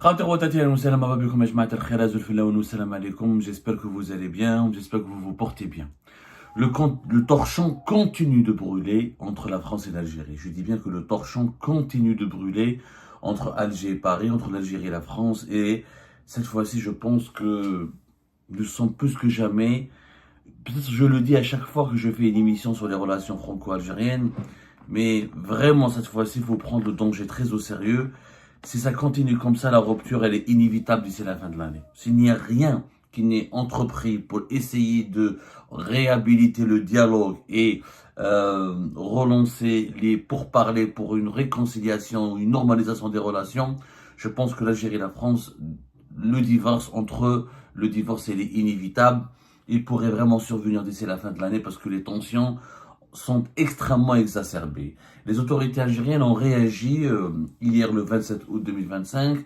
J'espère que vous allez bien, j'espère que vous vous portez bien. Le torchon continue de brûler entre la France et l'Algérie. Je dis bien que le torchon continue de brûler entre Alger et Paris, entre l'Algérie et la France. Et cette fois-ci, je pense que nous sommes plus que jamais. Peut-être que je le dis à chaque fois que je fais une émission sur les relations franco-algériennes, mais vraiment cette fois-ci, il faut prendre le danger très au sérieux. Si ça continue comme ça, la rupture, elle est inévitable d'ici la fin de l'année. S'il n'y a rien qui n'est entrepris pour essayer de réhabiliter le dialogue et relancer les pourparlers pour une réconciliation, une normalisation des relations, je pense que l'Algérie et la France, le divorce entre eux, le divorce, il est inévitable. Il pourrait vraiment survenir d'ici la fin de l'année parce que les tensions sont extrêmement exacerbées. Les autorités algériennes ont réagi hier le 27 août 2025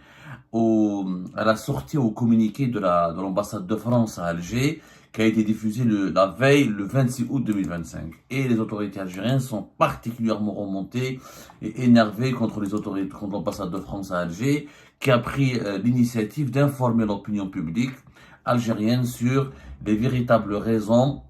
à la sortie au communiqué de l'ambassade de France à Alger qui a été diffusé la veille le 26 août 2025. Et les autorités algériennes sont particulièrement remontées et énervées contre l'ambassade de France à Alger qui a pris l'initiative d'informer l'opinion publique algérienne sur les véritables raisons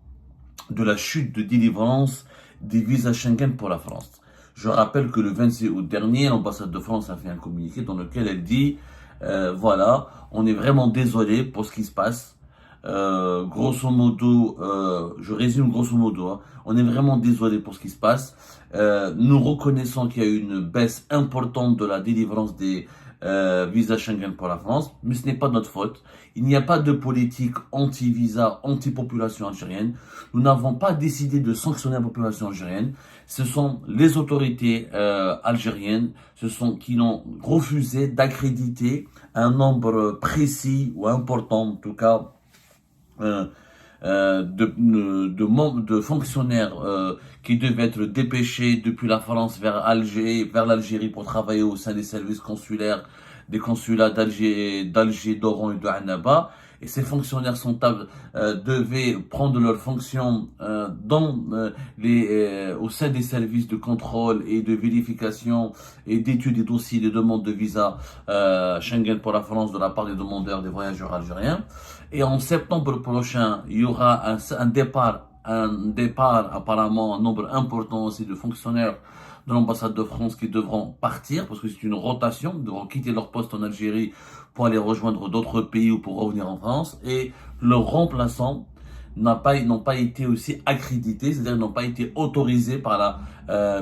de la chute de délivrance des visas Schengen pour la France. Je rappelle que le 26 août dernier, l'ambassade de France a fait un communiqué dans lequel elle dit voilà, on est vraiment désolé pour ce qui se passe. Grosso modo, je résume grosso modo, hein, on est vraiment désolé pour ce qui se passe. Nous reconnaissons qu'il y a eu une baisse importante de la délivrance des visa Schengen pour la France, mais ce n'est pas notre faute. Il n'y a pas de politique anti-visa, anti-population algérienne. Nous n'avons pas décidé de sanctionner la population algérienne. Ce sont les autorités algériennes qui ont refusé d'accréditer un nombre précis ou important, en tout cas, de fonctionnaires qui devaient être dépêchés depuis la France vers l'Algérie pour travailler au sein des services consulaires, des consulats d'Alger, d'Oran et de Annaba. Et ces fonctionnaires devaient prendre leurs fonctions au sein des services de contrôle et de vérification et d'études des dossiers de demande de visa Schengen pour la France de la part des demandeurs, des voyageurs algériens. Et en septembre prochain, il y aura un départ apparemment, un nombre important aussi de fonctionnaires de l'ambassade de France qui devront partir parce que c'est une rotation, ils devront quitter leur poste en Algérie pour aller rejoindre d'autres pays ou pour revenir en France. Et leurs remplaçants n'ont pas été aussi accrédités, c'est-à-dire n'ont pas été autorisés par la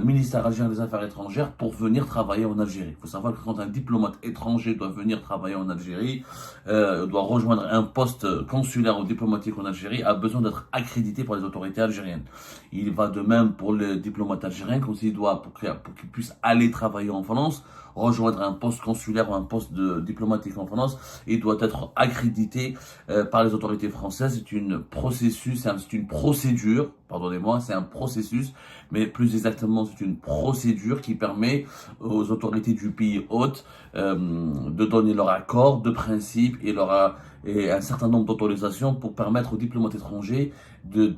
ministère algérien des Affaires étrangères pour venir travailler en Algérie. Il faut savoir que quand un diplomate étranger doit venir travailler en Algérie, doit rejoindre un poste consulaire ou diplomatique en Algérie, a besoin d'être accrédité par les autorités algériennes. Il va de même pour le diplomate algérien, quand il doit, pour qu'il puisse aller travailler en France, rejoindre un poste consulaire ou un poste diplomatique en France, il doit être accrédité par les autorités françaises. C'est une procédure, pardonnez-moi, c'est un processus, mais plus exactement, c'est une procédure qui permet aux autorités du pays hôte de donner leur accord de principe et un certain nombre d'autorisations pour permettre aux diplomates étrangers de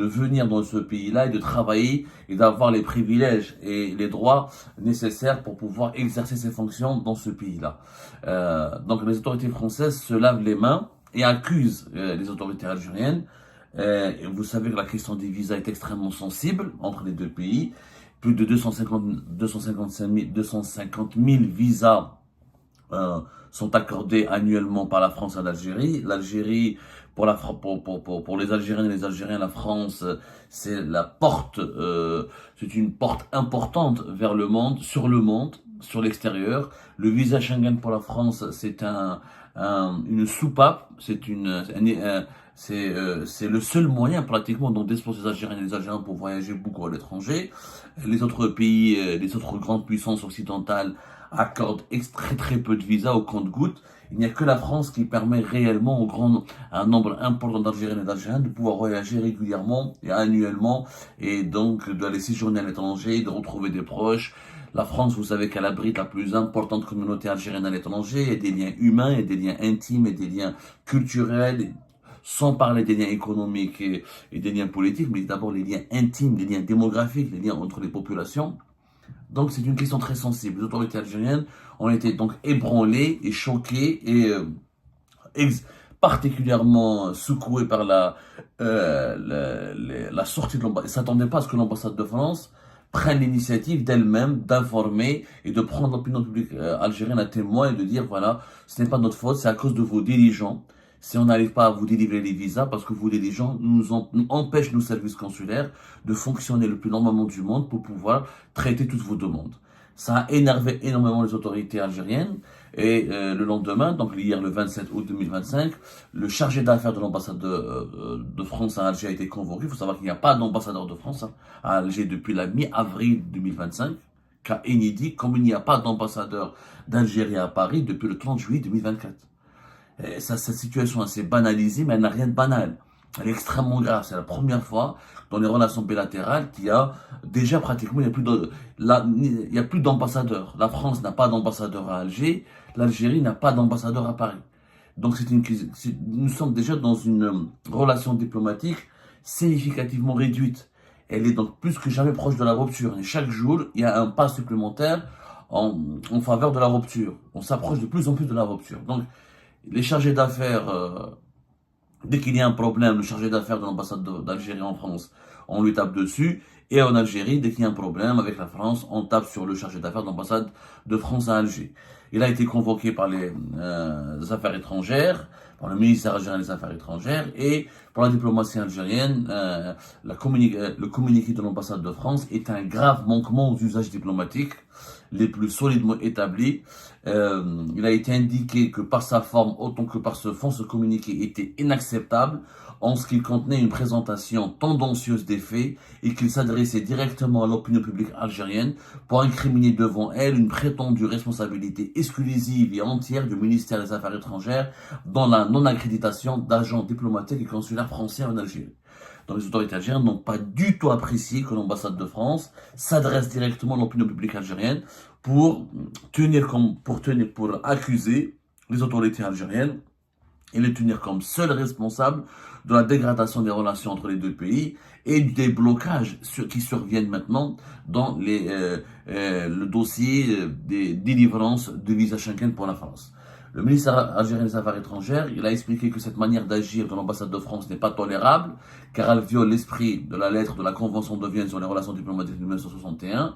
venir dans ce pays-là et de travailler et d'avoir les privilèges et les droits nécessaires pour pouvoir exercer ses fonctions dans ce pays-là. Donc les autorités françaises se lavent les mains et accusent les autorités algériennes. Et vous savez que la question des visas est extrêmement sensible entre les deux pays. Plus de 250 000 visas sont accordés annuellement par la France à l'Algérie. L'Algérie, pour les Algériennes et les Algériens, la France, c'est une porte importante vers le monde, sur l'extérieur. Le visa Schengen pour la France, c'est une soupape, c'est le seul moyen pratiquement dont disposent les Algériens et les Algériens pour voyager beaucoup à l'étranger. Les autres pays, les autres grandes puissances occidentales accordent très peu de visas au compte-gouttes. Il n'y a que la France qui permet réellement à un nombre important d'Algériens et d'Algériens de pouvoir voyager régulièrement et annuellement et donc d'aller séjourner à l'étranger, de retrouver des proches. La France, vous savez qu'elle abrite la plus importante communauté algérienne à l'étranger. Il y a des liens humains, il y a des liens intimes, il y a des liens culturels, sans parler des liens économiques et des liens politiques, mais d'abord les liens intimes, les liens démographiques, les liens entre les populations. Donc c'est une question très sensible. Les autorités algériennes ont été donc ébranlées et choquées et particulièrement secouées par la sortie de l'ambassade. Ils ne s'attendaient pas à ce que l'ambassade de France prenne l'initiative d'elle-même d'informer et de prendre l'opinion publique algérienne à témoin et de dire voilà, ce n'est pas notre faute, c'est à cause de vos dirigeants. Si on n'arrive pas à vous délivrer les visas, parce que vos dirigeants nous empêchent, nos services consulaires, de fonctionner le plus normalement du monde pour pouvoir traiter toutes vos demandes. Ça a énervé énormément les autorités algériennes. Et le lendemain, donc hier le 27 août 2025, le chargé d'affaires de l'ambassade de France à Alger a été convoqué. Il faut savoir qu'il n'y a pas d'ambassadeur de France à Alger depuis la mi-avril 2025, qu'a inédit, comme il n'y a pas d'ambassadeur d'Algérie à Paris depuis le 30 juillet 2024. Et ça, cette situation s'est banalisée, mais elle n'a rien de banal. Elle est extrêmement grave. C'est la première fois dans les relations bilatérales qu'il y a déjà pratiquement, il n'y a plus d'ambassadeurs. La France n'a pas d'ambassadeur à Alger. L'Algérie n'a pas d'ambassadeur à Paris. Donc nous sommes déjà dans une relation diplomatique significativement réduite. Elle est donc plus que jamais proche de la rupture. Et chaque jour, il y a un pas supplémentaire en faveur de la rupture. On s'approche de plus en plus de la rupture. Donc, les chargés d'affaires, dès qu'il y a un problème, le chargé d'affaires de l'ambassade d'Algérie en France, on lui tape dessus. Et en Algérie, dès qu'il y a un problème avec la France, on tape sur le chargé d'affaires de l'ambassade de France à Alger. Il a été convoqué par les affaires étrangères, par le ministère algérien des Affaires étrangères et pour la diplomatie algérienne, le communiqué de l'ambassade de France est un grave manquement aux usages diplomatiques les plus solidement établis. Il a été indiqué que par sa forme autant que par ce fond, ce communiqué était inacceptable en ce qu'il contenait une présentation tendancieuse des faits et qu'il s'adressait directement à l'opinion publique algérienne pour incriminer devant elle une prétendue responsabilité exclusive et entière du ministère des Affaires étrangères dans la non-accréditation d'agents diplomatiques et consulaires français en Algérie. Donc les autorités algériennes n'ont pas du tout apprécié que l'ambassade de France s'adresse directement à l'opinion publique algérienne pour accuser les autorités algériennes et les tenir comme seuls responsables de la dégradation des relations entre les deux pays et des blocages qui surviennent maintenant dans le dossier des délivrances de visa Schengen pour la France. Le ministère algérien des Affaires étrangères, il a expliqué que cette manière d'agir de l'ambassade de France n'est pas tolérable, car elle viole l'esprit de la lettre de la Convention de Vienne sur les relations diplomatiques de 1961.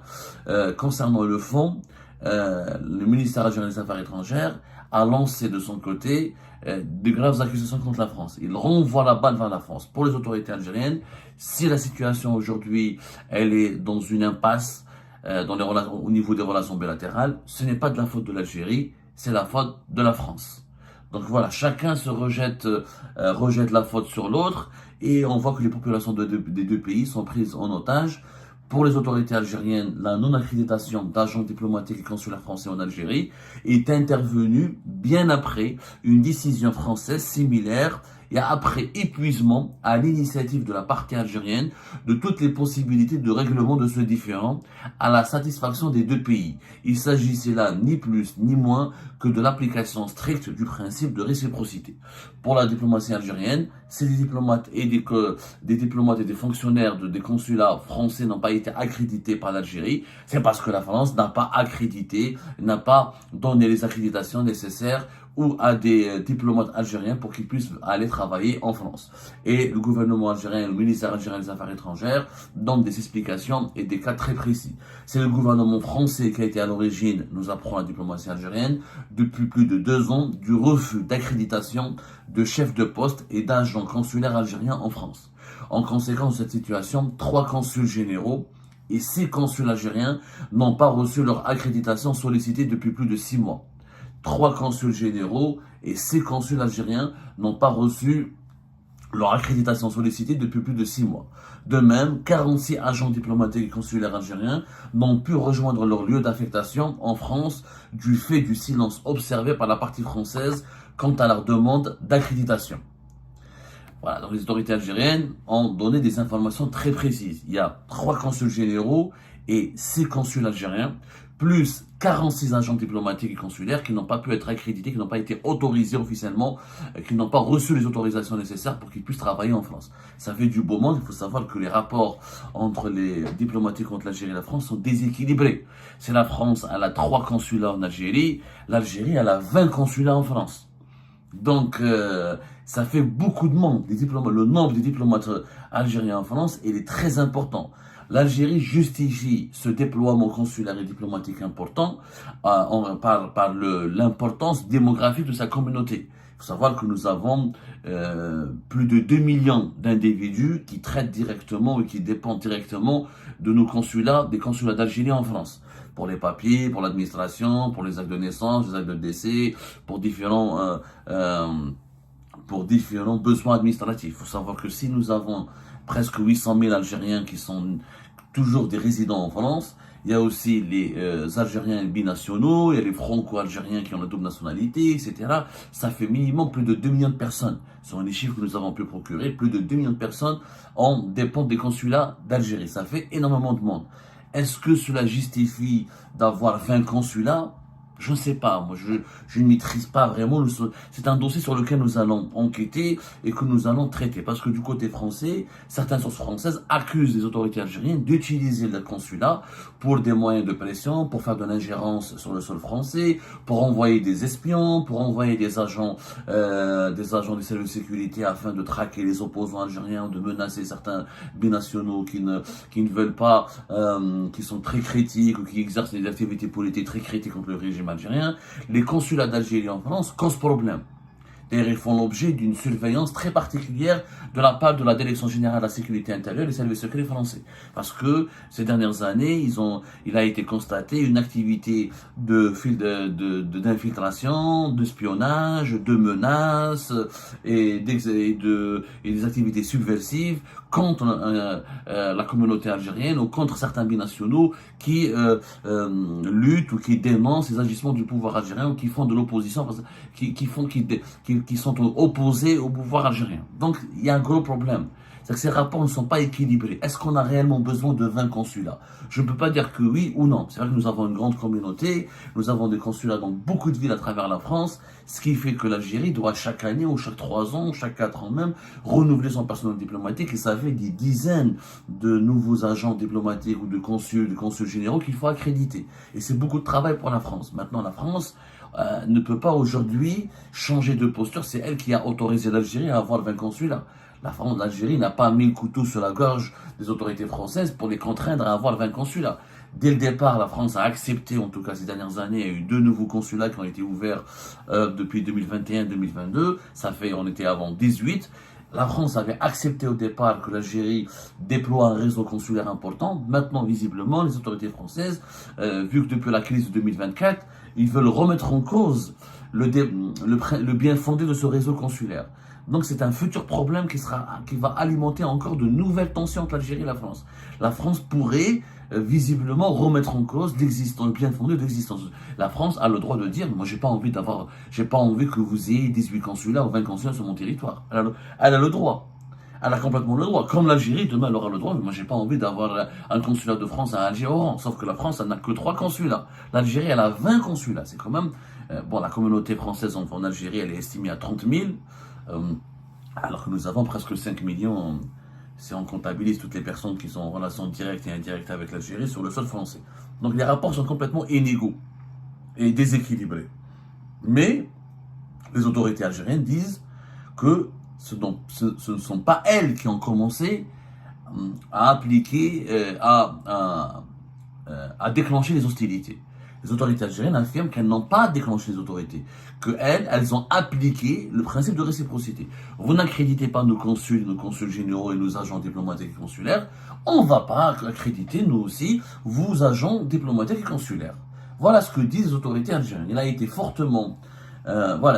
Concernant le fond, le ministère algérien des Affaires étrangères a lancé de son côté de graves accusations contre la France. Il renvoie la balle vers la France. Pour les autorités algériennes, si la situation aujourd'hui, elle est dans une impasse au niveau des relations bilatérales, ce n'est pas de la faute de l'Algérie, c'est la faute de la France. Donc voilà, chacun se rejette la faute sur l'autre et on voit que les populations des deux pays sont prises en otage. Pour les autorités algériennes, la non-accréditation d'agents diplomatiques et consulaires français en Algérie est intervenue bien après une décision française similaire et après épuisement à l'initiative de la partie algérienne de toutes les possibilités de règlement de ce différend à la satisfaction des deux pays. Il s'agissait là ni plus ni moins que de l'application stricte du principe de réciprocité. Pour la diplomatie algérienne, si des diplomates et des fonctionnaires des consulats français n'ont pas été accrédités par l'Algérie, c'est parce que la France n'a pas accrédité, n'a pas donné les accréditations nécessaires ou à des diplomates algériens pour qu'ils puissent aller travailler en France. Et le gouvernement algérien, le ministère algérien des Affaires étrangères donnent des explications et des cas très précis. C'est le gouvernement français qui a été à l'origine, nous apprend la diplomatie algérienne, depuis plus de 2 ans, du refus d'accréditation de chefs de poste et d'agents consulaires algériens en France. En conséquence de cette situation, 3 consuls généraux et 6 consuls algériens n'ont pas reçu leur accréditation sollicitée depuis plus de 6 mois. 3 consuls généraux et 6 consuls algériens n'ont pas reçu leur accréditation sollicitée depuis plus de 6 mois. De même, 46 agents diplomatiques et consulaires algériens n'ont pu rejoindre leur lieu d'affectation en France du fait du silence observé par la partie française quant à leur demande d'accréditation. Voilà, donc les autorités algériennes ont donné des informations très précises. Il y a 3 consuls généraux et 6 consuls algériens plus 46 agents diplomatiques et consulaires qui n'ont pas pu être accrédités, qui n'ont pas été autorisés officiellement, qui n'ont pas reçu les autorisations nécessaires pour qu'ils puissent travailler en France. Ça fait du beau monde. Il faut savoir que les rapports entre les diplomatiques entre l'Algérie et la France sont déséquilibrés. C'est la France, elle a 3 consulats en Algérie, l'Algérie, elle a 20 consulats en France. Donc, ça fait beaucoup de monde. Le nombre de diplomates algériens en France, il est très important. L'Algérie justifie ce déploiement consulaire et diplomatique important par l'importance démographique de sa communauté. Il faut savoir que nous avons plus de 2 millions d'individus qui traitent directement et qui dépendent directement de nos consulats, des consulats d'Algérie en France. Pour les papiers, pour l'administration, pour les actes de naissance, les actes de décès, pour différents besoins administratifs. Il faut savoir que si nous avons presque 800 000 Algériens qui sont toujours des résidents en France, il y a aussi les Algériens binationaux, il y a les Franco-Algériens qui ont la double nationalité, etc. Ça fait minimum plus de 2 millions de personnes. Ce sont les chiffres que nous avons pu procurer. Plus de 2 millions de personnes dépendent des consulats d'Algérie. Ça fait énormément de monde. Est-ce que cela justifie d'avoir 20 consulats? Je ne sais pas, moi je ne maîtrise pas vraiment. C'est un dossier sur lequel nous allons enquêter et que nous allons traiter. Parce que du côté français, certaines sources françaises accusent les autorités algériennes d'utiliser le consulat pour des moyens de pression, pour faire de l'ingérence sur le sol français, pour envoyer des espions, pour envoyer des agents des services de sécurité afin de traquer les opposants algériens, de menacer certains binationaux qui ne veulent pas, qui sont très critiques ou qui exercent des activités politiques très critiques contre le régime algérien. Les consulats d'Algérie en France causent problème. D'ailleurs, ils font l'objet d'une surveillance très particulière de la part de la Direction générale de la sécurité intérieure et des services secrets français. Parce que ces dernières années, il a été constaté une activité d'infiltration, d'espionnage, de menaces et des activités subversives contre la communauté algérienne ou contre certains binationaux qui luttent ou qui dénoncent les agissements du pouvoir algérien ou qui font de l'opposition, qui sont opposés au pouvoir algérien. Donc, il y a un gros problème. C'est que ces rapports ne sont pas équilibrés. Est-ce qu'on a réellement besoin de 20 consulats? Je ne peux pas dire que oui ou non. C'est vrai que nous avons une grande communauté, nous avons des consulats dans beaucoup de villes à travers la France, ce qui fait que l'Algérie doit chaque année, ou chaque 3 ans, ou chaque 4 ans même, renouveler son personnel diplomatique, et ça fait des dizaines de nouveaux agents diplomatiques ou de consuls généraux qu'il faut accréditer. Et c'est beaucoup de travail pour la France. Maintenant, la France ne peut pas aujourd'hui changer de posture. C'est elle qui a autorisé l'Algérie à avoir 20 consulats. L'Algérie n'a pas mis le couteau sur la gorge des autorités françaises pour les contraindre à avoir 20 consulats. Dès le départ, la France a accepté, en tout cas ces dernières années, il y a eu 2 nouveaux consulats qui ont été ouverts depuis 2021-2022. On était avant 18. La France avait accepté au départ que l'Algérie déploie un réseau consulaire important. Maintenant, visiblement, les autorités françaises, vu que depuis la crise de 2024, ils veulent remettre en cause le bien fondé de ce réseau consulaire. Donc c'est un futur problème qui va alimenter encore de nouvelles tensions entre l'Algérie et la France. La France pourrait visiblement remettre en cause le bien fondé de l'existence. La France a le droit de dire, moi j'ai pas envie que vous ayez 18 consulats ou 20 consulats sur mon territoire. Elle a le droit. Elle a complètement le droit. Comme l'Algérie, demain elle aura le droit, mais moi j'ai pas envie d'avoir un consulat de France à Alger-Oran. Sauf que la France, elle n'a que 3 consulats. L'Algérie, elle a 20 consulats. C'est quand même... la communauté française en Algérie, elle est estimée à 30 000. Alors que nous avons presque 5 millions, si on comptabilise toutes les personnes qui sont en relation directe et indirecte avec l'Algérie sur le sol français. Donc les rapports sont complètement inégaux et déséquilibrés. Mais les autorités algériennes disent que ce ne sont pas elles qui ont commencé à appliquer, à déclencher les hostilités. Les autorités algériennes affirment qu'elles n'ont pas déclenché les autorités, qu'elles ont appliqué le principe de réciprocité. Vous n'accréditez pas nos consuls généraux et nos agents diplomatiques et consulaires, on ne va pas accréditer, nous aussi, vos agents diplomatiques et consulaires. Voilà ce que disent les autorités algériennes. Il a été fortement...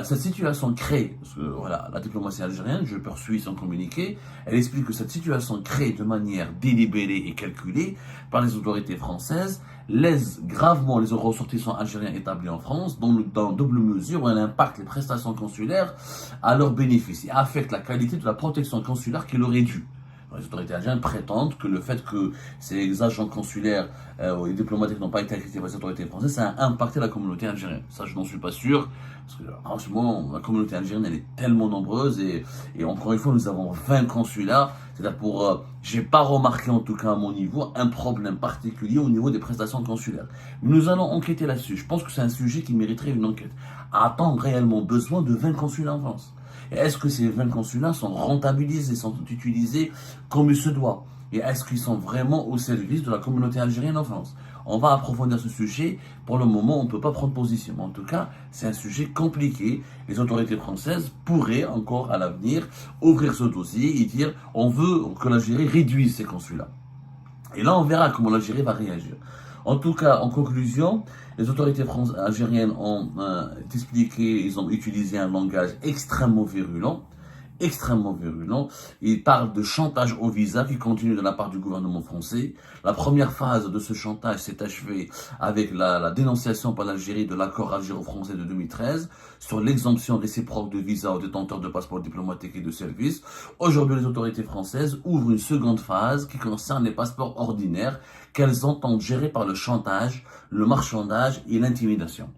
cette situation crée, parce que la diplomatie algérienne, je poursuis son communiqué, elle explique que cette situation crée de manière délibérée et calculée par les autorités françaises, lèse gravement les ressortissants algériens établis en France, dans double mesure où elle impacte les prestations consulaires à leur bénéfice et affecte la qualité de la protection consulaire qui leur est due. Les autorités algériennes prétendent que le fait que ces agents consulaires et diplomatiques n'ont pas été accrédités par les autorités françaises, ça a impacté la communauté algérienne. Ça, je n'en suis pas sûr, parce que franchement, la communauté algérienne, elle est tellement nombreuse, et encore une fois, nous avons 20 consulats, c'est-à-dire j'ai pas remarqué, en tout cas à mon niveau, un problème particulier au niveau des prestations consulaires. Nous allons enquêter là-dessus. Je pense que c'est un sujet qui mériterait une enquête. A-t-on réellement besoin de 20 consulats en France? Et est-ce que ces 20 consulats sont rentabilisés, sont utilisés comme il se doit? Et est-ce qu'ils sont vraiment au service de la communauté algérienne en France? On va approfondir ce sujet. Pour le moment, on ne peut pas prendre position. En tout cas, c'est un sujet compliqué. Les autorités françaises pourraient encore à l'avenir ouvrir ce dossier et dire on veut que l'Algérie réduise ses consulats. Et là, on verra comment l'Algérie va réagir. En tout cas, en conclusion, les autorités algériennes ont expliqué, ils ont utilisé un langage extrêmement virulent. Ils parlent de chantage au visa qui continue de la part du gouvernement français. La première phase de ce chantage s'est achevée avec la dénonciation par l'Algérie de l'accord algéro-français de 2013 sur l'exemption réciproque de visa aux détenteurs de passeports diplomatiques et de services. Aujourd'hui, les autorités françaises ouvrent une seconde phase qui concerne les passeports ordinaires qu'elles entendent gérer par le chantage, le marchandage et l'intimidation.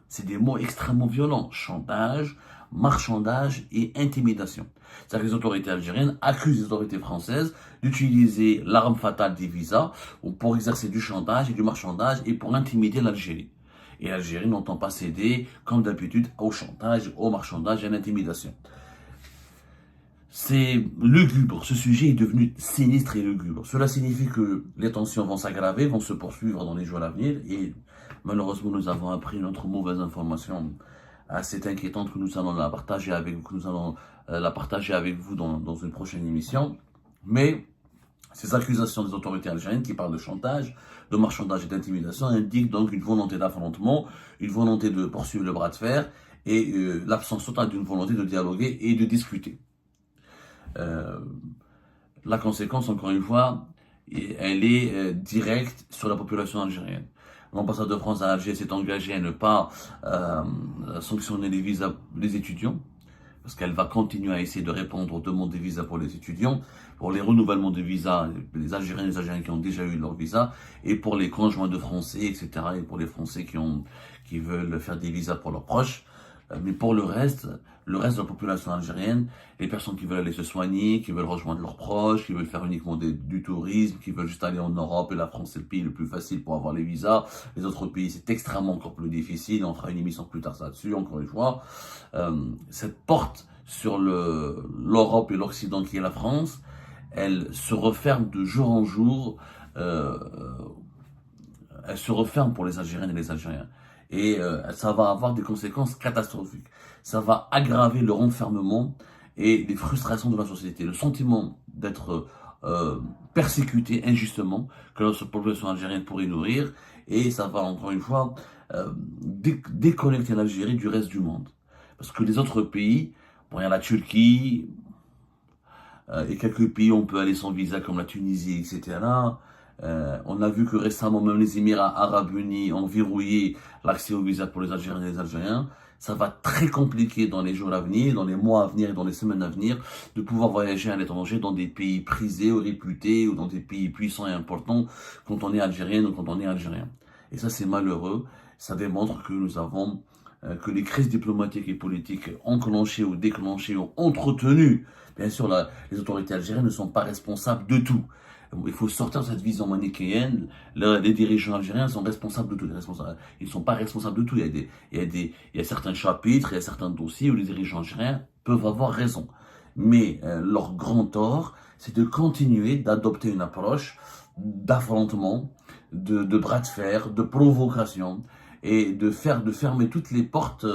C'est des mots extrêmement violents. Chantage, marchandage et intimidation. C'est-à-dire que les autorités algériennes accusent les autorités françaises d'utiliser l'arme fatale des visas pour exercer du chantage et du marchandage et pour intimider l'Algérie. Et l'Algérie n'entend pas céder, comme d'habitude, au chantage, au marchandage et à l'intimidation. C'est lugubre, ce sujet est devenu sinistre et lugubre. Cela signifie que les tensions vont s'aggraver, vont se poursuivre dans les jours à venir, et malheureusement nous avons appris une autre mauvaise information assez inquiétante que nous allons la partager avec vous, dans une prochaine émission. Mais ces accusations des autorités algériennes qui parlent de chantage, de marchandage et d'intimidation indiquent donc une volonté d'affrontement, une volonté de poursuivre le bras de fer et l'absence totale d'une volonté de dialoguer et de discuter. La conséquence, encore une fois, elle est directe sur la population algérienne. L'ambassade de France à Alger s'est engagée à ne pas sanctionner les visas des étudiants, parce qu'elle va continuer à essayer de répondre aux demandes de visas pour les étudiants, pour les renouvellements de visas, les Algériens qui ont déjà eu leur visa, et pour les conjoints de Français, etc., et pour les Français qui veulent faire des visas pour leurs proches. Mais pour le reste de la population algérienne, les personnes qui veulent aller se soigner, qui veulent rejoindre leurs proches, qui veulent faire uniquement du tourisme, qui veulent juste aller en Europe, et la France c'est le pays le plus facile pour avoir les visas. Les autres pays c'est extrêmement encore plus difficile, on fera une émission plus tard là-dessus, encore une fois. Cette porte sur l'Europe et l'Occident qui est la France, elle se referme de jour en jour, elle se referme pour les Algériennes et les Algériens. Et ça va avoir des conséquences catastrophiques. Ça va aggraver le renfermement et les frustrations de la société. Le sentiment d'être persécuté injustement que notre population algérienne pourrait nourrir. Et ça va encore une fois déconnecter l'Algérie du reste du monde. Parce que les autres pays, bon, il y a la Turquie et quelques pays où on peut aller sans visa comme la Tunisie, etc. On a vu que récemment, même les Émirats Arabes Unis ont verrouillé l'accès au visa pour les Algériens et les Algériens. Ça va très compliquer dans les jours à venir, dans les mois à venir et dans les semaines à venir, de pouvoir voyager à l'étranger dans des pays prisés ou réputés ou dans des pays puissants et importants quand on est algérien ou quand on est algérien. Et ça, c'est malheureux. Ça démontre que nous avons, que les crises diplomatiques et politiques enclenchées ou déclenchées ou entretenues, bien sûr, les autorités algériennes ne sont pas responsables de tout. Il faut sortir de cette vision manichéenne. Les dirigeants algériens sont responsables de tout. Ils ne sont pas responsables de tout. Il y a certains chapitres, il y a certains dossiers où les dirigeants algériens peuvent avoir raison. Mais leur grand tort, c'est de continuer d'adopter une approche d'affrontement, de bras de fer, de provocation, et de fermer toutes les portes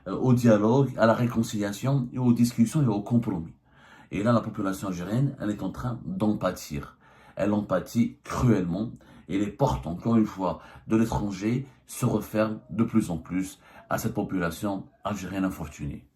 au dialogue, à la réconciliation, et aux discussions et aux compromis. Et là, la population algérienne, elle est en train d'en pâtir. Elle en pâtit cruellement et les portes, encore une fois, de l'étranger se referment de plus en plus à cette population algérienne infortunée.